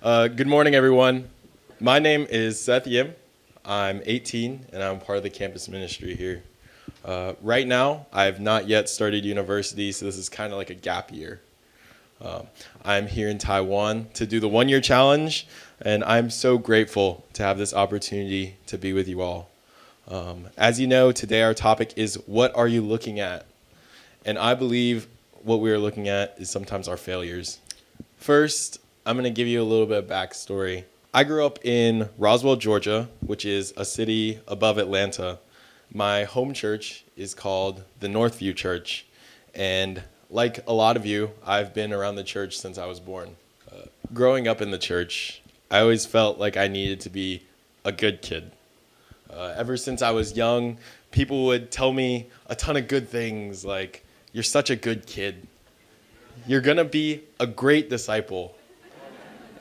Good morning, everyone. My name is Seth Yim. I'm 18, and I'm part of the campus ministry here. Right now, I have not yet started university, so this is kind of like a gap year. I'm here in Taiwan to do the one-year challenge, and I'm so grateful to have this opportunity to be with you all. As you know, today our topic is, what are you looking at? And I believe what we are looking at is sometimes our failures. First, I'm going to give you a little bit of backstory. I grew up in Roswell, Georgia, which is a city above Atlanta. My home church is called the Northview Church, and like a lot of you, I've been around the church since I was born. Growing up in the church, I always felt like I needed to be a good kid. Ever since I was young, people would tell me a ton of good things, like, you're such a good kid. You're going to be a great disciple.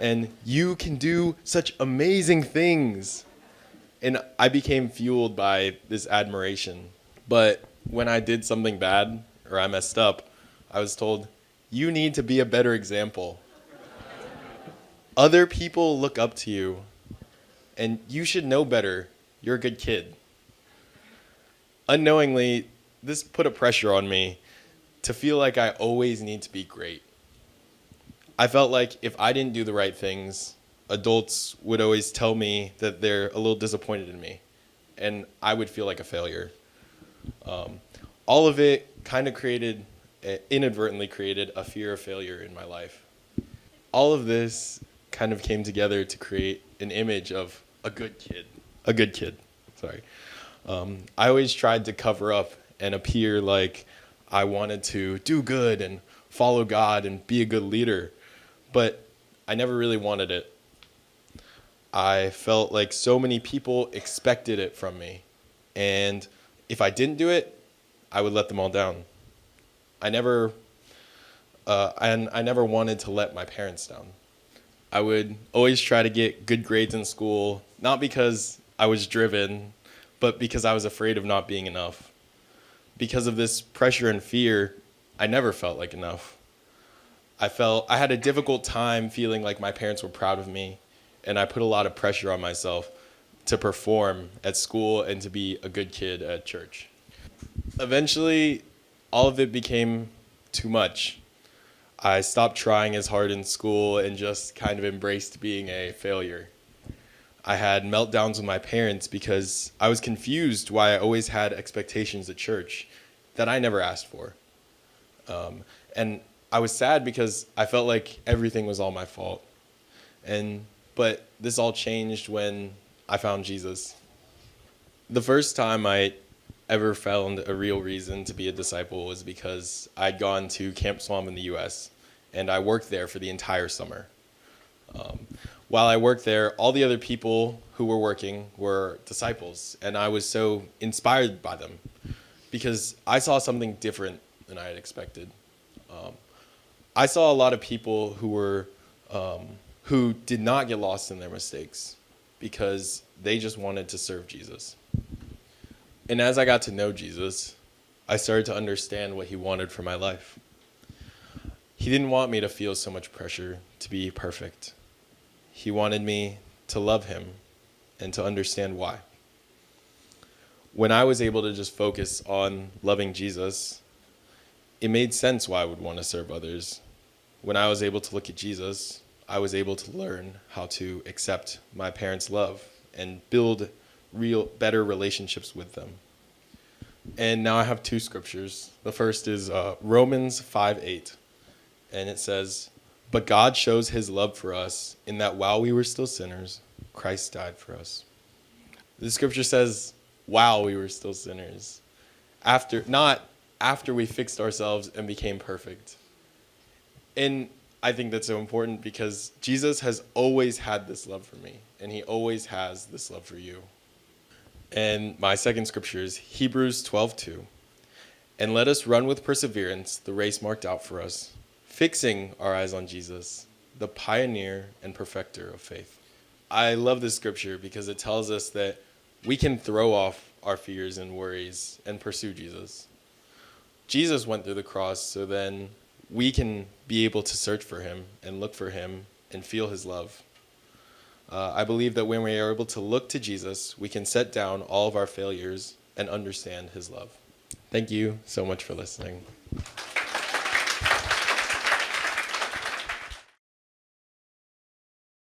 And you can do such amazing things. And I became fueled by this admiration. But when I did something bad or I messed up, I was told, you need to be a better example. Other people look up to you, and you should know better. You're a good kid. Unknowingly, this put a pressure on me to feel like I always need to be great. I felt like if I didn't do the right things, adults would always tell me that they're a little disappointed in me, and I would feel like a failure. All of it kind of inadvertently created a fear of failure in my life. All of this kind of came together to create an image of a good kid. I always tried to cover up and appear like I wanted to do good and follow God and be a good leader. But I never really wanted it. I felt like so many people expected it from me. And if I didn't do it, I would let them all down. I never wanted to let my parents down. I would always try to get good grades in school, not because I was driven, but because I was afraid of not being enough. Because of this pressure and fear, I never felt like enough. I had a difficult time feeling like my parents were proud of me, and I put a lot of pressure on myself to perform at school and to be a good kid at church. Eventually, all of it became too much. I stopped trying as hard in school and just kind of embraced being a failure. I had meltdowns with my parents because I was confused why I always had expectations at church that I never asked for. And I was sad because I felt like everything was all my fault. But this all changed when I found Jesus. The first time I ever found a real reason to be a disciple was because I'd gone to Camp Swam in the U.S., and I worked there for the entire summer. While I worked there, all the other people who were working were disciples, and I was so inspired by them because I saw something different than I had expected. I saw a lot of people who did not get lost in their mistakes because they just wanted to serve Jesus. And as I got to know Jesus, I started to understand what he wanted for my life. He didn't want me to feel so much pressure to be perfect. He wanted me to love him and to understand why. When I was able to just focus on loving Jesus, it made sense why I would want to serve others. When I was able to look at Jesus, I was able to learn how to accept my parents' love and build better relationships with them. And now I have two scriptures. The first is Romans 5:8, and it says, "But God shows his love for us in that while we were still sinners, Christ died for us." The scripture says, while we were still sinners, not after we fixed ourselves and became perfect. And I think that's so important because Jesus has always had this love for me, and he always has this love for you. And my second scripture is Hebrews 12:2. "And let us run with perseverance the race marked out for us, fixing our eyes on Jesus, the pioneer and perfecter of faith." I love this scripture because it tells us that we can throw off our fears and worries and pursue Jesus. Jesus went through the cross so then we can be able to search for him and look for him and feel his love. I believe that when we are able to look to Jesus, we can set down all of our failures and understand his love. Thank you so much for listening.